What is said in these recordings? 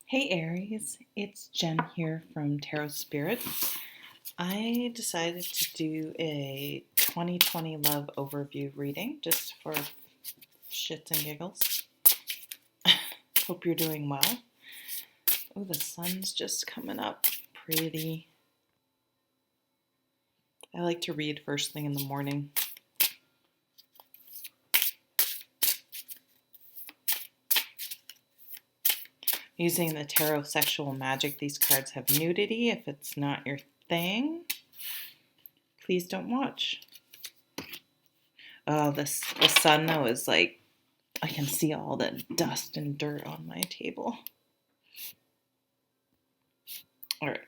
Hey Aries, it's Jen here from Tarot Spirit. I decided to do a 2020 love overview reading just for shits and giggles. Hope you're doing well. Oh, the sun's just coming up. Pretty. I like to read first thing in the morning. Using the Tarot Sexual Magic, these cards have nudity. If it's not your thing, please don't watch. Oh, the sun though is like, I can see all the dust and dirt on my table. All right.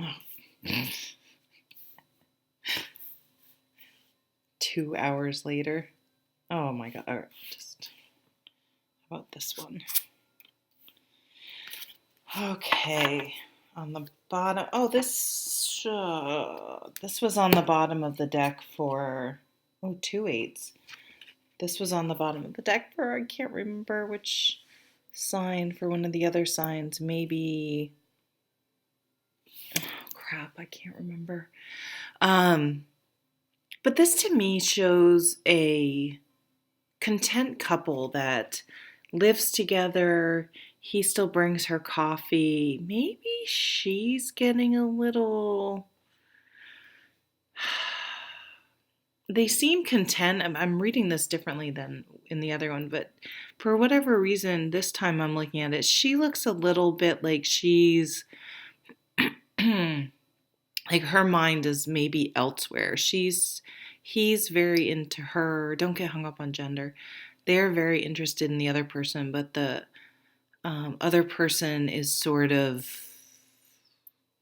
Oh. 2 hours later. Oh my god. All right, just how about this one? Okay. On the bottom. Oh, this was on the bottom of the deck for 2 8s. This was on the bottom of the deck for, I can't remember which sign, for one of the other signs. Maybe, oh crap, I can't remember. But this to me shows a content couple that lives together. He still brings her coffee. Maybe she's getting a little. They seem content. I'm reading this differently than in the other one, but for whatever reason, this time I'm looking at it, she looks a little bit like she's. Like her mind is maybe elsewhere. He's very into her. Don't get hung up on gender. They're very interested in the other person, but the other person is sort of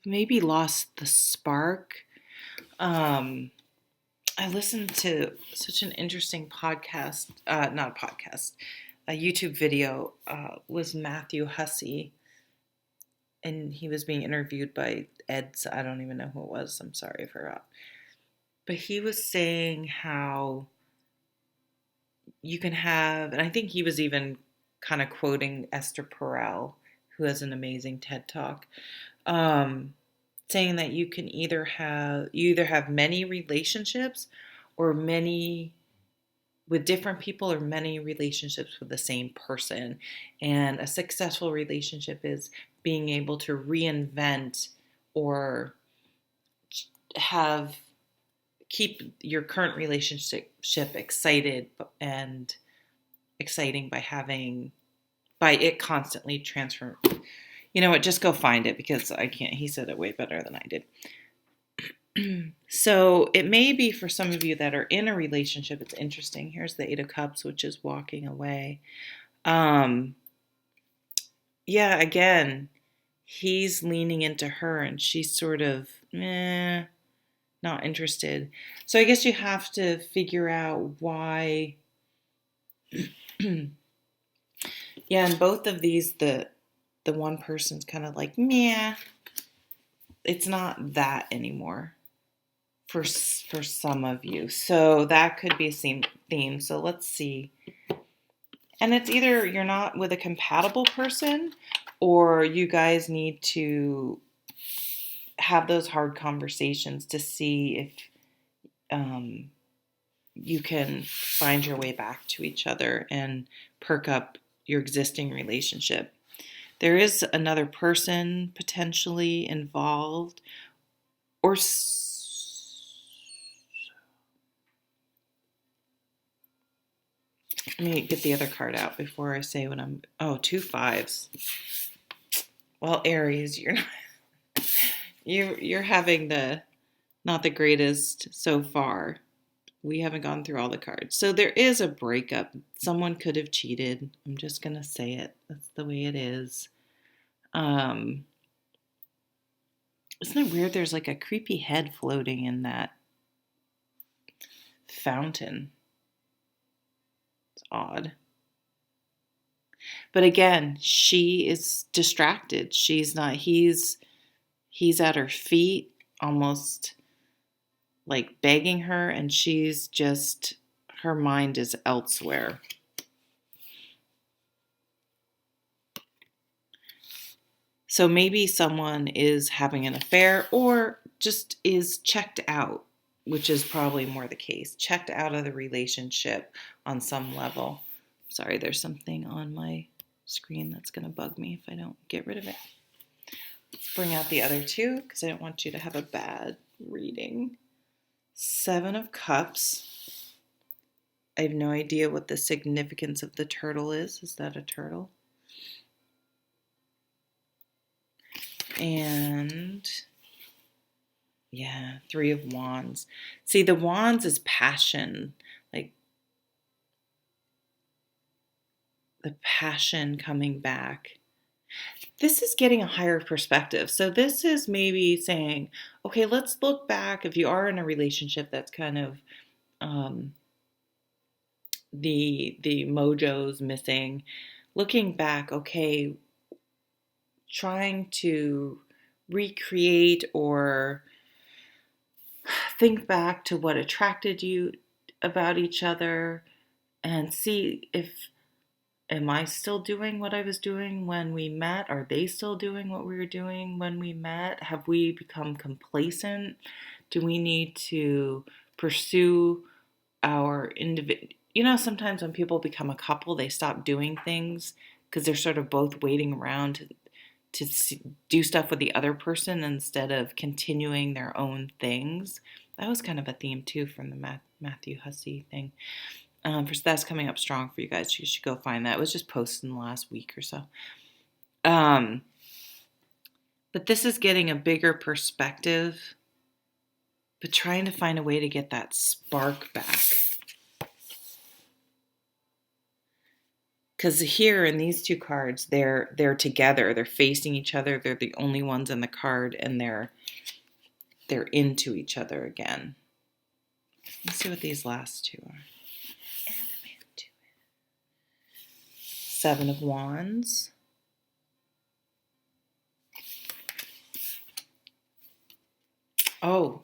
maybe lost the spark. I listened to such an interesting podcast, not a podcast, a YouTube video, was Matthew Hussey, and he was being interviewed by Eds. I don't even know who it was. I'm sorry, I forgot. But he was saying how you can have, and I think he was even kind of quoting Esther Perel, who has an amazing TED Talk, saying that you either have many relationships or many with different people or many relationships with the same person. And a successful relationship is being able to reinvent or keep your current relationship excited and exciting by it constantly transform. You know what? Just go find it because I can't. He said it way better than I did. So it may be for some of you that are in a relationship, it's interesting. Here's the Eight of Cups, which is walking away. Yeah, again, he's leaning into her and she's sort of not interested. So I guess you have to figure out why. Yeah, and both of these, the one person's kind of like, meh, it's not that anymore for some of you. So that could be a same theme. So let's see. And it's either you're not with a compatible person or you guys need to have those hard conversations to see if you can find your way back to each other and perk up your existing relationship. There is another person potentially involved, or let me get the other card out before I say what I'm. Oh, 2 5s. Well, Aries, you're having the not the greatest so far. We haven't gone through all the cards. So there is a breakup. Someone could have cheated. I'm just going to say it. That's the way it is. Isn't it weird? There's like a creepy head floating in that fountain. It's odd. But again, she is distracted. She's not, he's He's at her feet, almost like begging her, and she's just, her mind is elsewhere. So maybe someone is having an affair or just is checked out, which is probably more the case. Checked out of the relationship on some level. Sorry, there's something on my screen that's going to bug me if I don't get rid of it. Let's bring out the other two because I don't want you to have a bad reading. Seven of Cups. I have no idea what the significance of the turtle is. Is that a turtle? And yeah, Three of Wands. See, the Wands is passion, like the passion coming back. This is getting a higher perspective. So this is maybe saying, okay, let's look back. If you are in a relationship that's kind of the mojo's missing, looking back, okay, trying to recreate or think back to what attracted you about each other and see if, am I still doing what I was doing when we met? Are they still doing what we were doing when we met? Have we become complacent? Do we need to pursue our individual? You know, sometimes when people become a couple, they stop doing things because they're sort of both waiting around to do stuff with the other person instead of continuing their own things. That was kind of a theme too from the Matthew Hussey thing. That's coming up strong for you guys. You should go find that. It was just posted in the last week or so. But this is getting a bigger perspective, but trying to find a way to get that spark back. Because here in these two cards, they're together. They're facing each other. They're the only ones in the card, and they're into each other again. Let's see what these last two are. Seven of Wands. Oh,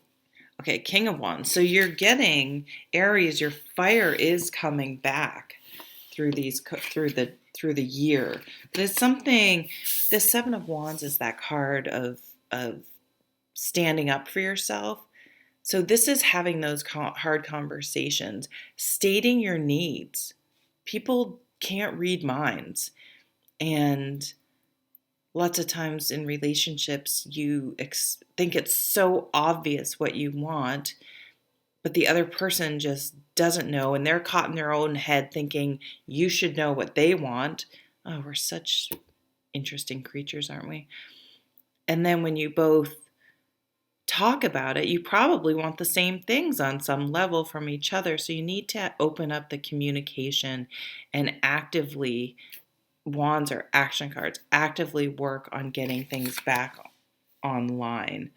okay, King of Wands. So you're getting, Aries, your fire is coming back through the year. But it's something, the Seven of Wands is that card of standing up for yourself. So this is having those hard conversations, stating your needs. People can't read minds. And lots of times in relationships, you think it's so obvious what you want, but the other person just doesn't know, and they're caught in their own head thinking you should know what they want. Oh, we're such interesting creatures, aren't we? And then when you both talk about it, you probably want the same things on some level from each other. So you need to open up the communication and actively, wands are action cards, actively work on getting things back online.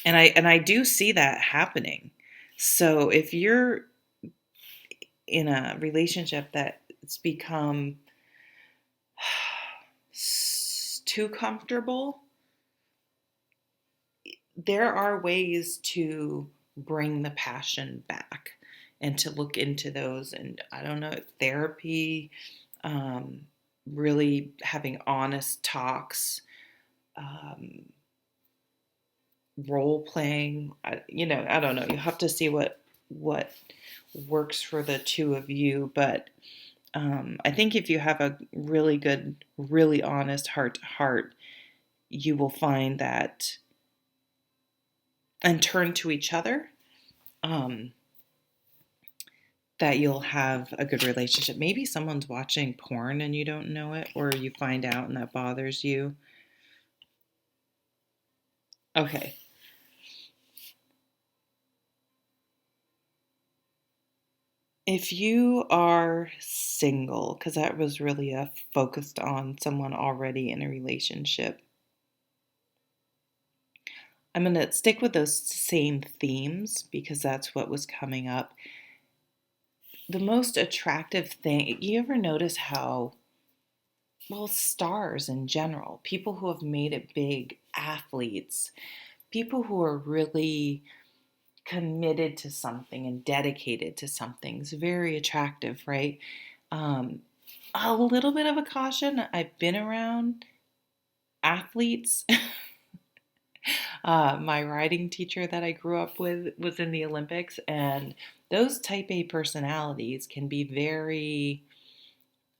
And I do see that happening. So if you're in a relationship that's become too comfortable, there are ways to bring the passion back and to look into those. And I don't know, therapy, really having honest talks, role playing. I don't know. You have to see what works for the two of you. But I think if you have a really good, really honest heart to heart, you will find that and turn to each other, that you'll have a good relationship. Maybe someone's watching porn and you don't know it, or you find out and that bothers you. Okay. If you are single, because that was really focused on someone already in a relationship, I'm going to stick with those same themes because that's what was coming up. The most attractive thing, you ever notice how well, stars in general, people who have made it big, athletes, people who are really committed to something and dedicated to something is very attractive, right? Um, a little bit of a caution. I've been around athletes. My riding teacher that I grew up with was in the Olympics, and those type A personalities can be very,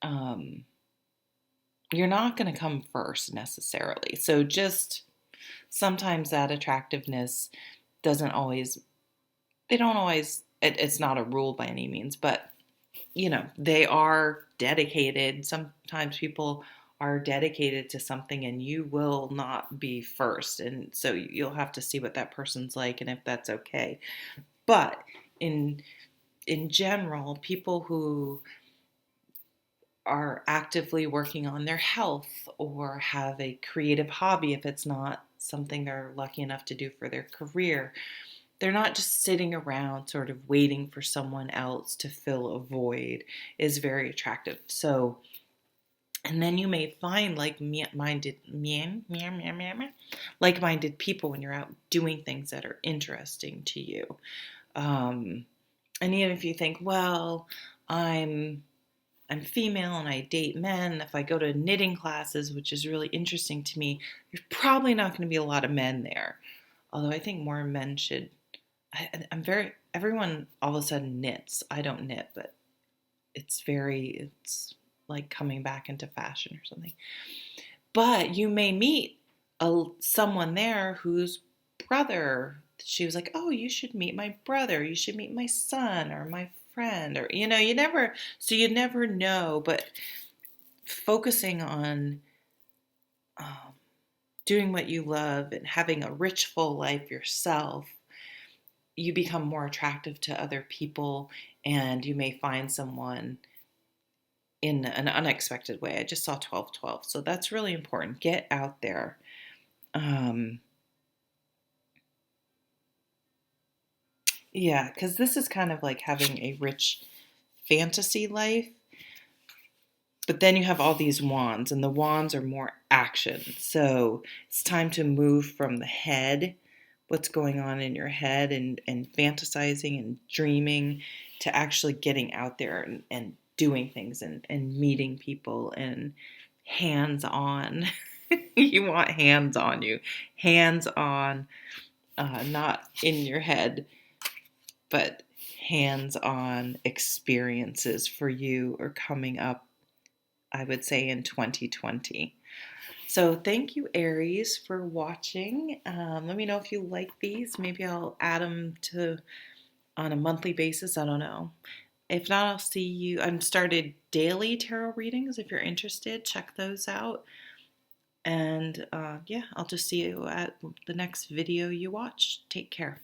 um, you're not going to come first necessarily. So just sometimes that attractiveness doesn't always, they don't always, it's not a rule by any means, but they are dedicated. Sometimes people are dedicated to something and you will not be first. And so you'll have to see what that person's like and if that's okay. But in in general, people who are actively working on their health or have a creative hobby, if it's not something they're lucky enough to do for their career, they're not just sitting around sort of waiting for someone else to fill a void, is very attractive. So, and then you may find like-minded people when you're out doing things that are interesting to you. Um, and even if you think, well, I'm I'm female and I date men. If I go to knitting classes, which is really interesting to me, there's probably not going to be a lot of men there. Although I think more men should. Everyone all of a sudden knits. I don't knit, but it's like coming back into fashion or something. But you may meet someone there whose brother, she was like, oh, you should meet my brother. You should meet my son or my friend, or, you never know. But focusing on um, doing what you love and having a rich, full life yourself, you become more attractive to other people and you may find someone in an unexpected way. I just saw 1212. So that's really important. Get out there. Um, yeah, because this is kind of like having a rich fantasy life. But then you have all these wands, and the wands are more action. So it's time to move from the head, what's going on in your head, and fantasizing and dreaming, to actually getting out there and doing things and meeting people and hands on. You want hands on you, hands on, not in your head, but hands on experiences for you are coming up, I would say, in 2020. So thank you, Aries, for watching. Let me know if you like these. Maybe I'll add them to on a monthly basis. I don't know. If not, I'll see you. I'm started daily tarot readings. If you're interested, check those out. And yeah, I'll just see you at the next video you watch. Take care.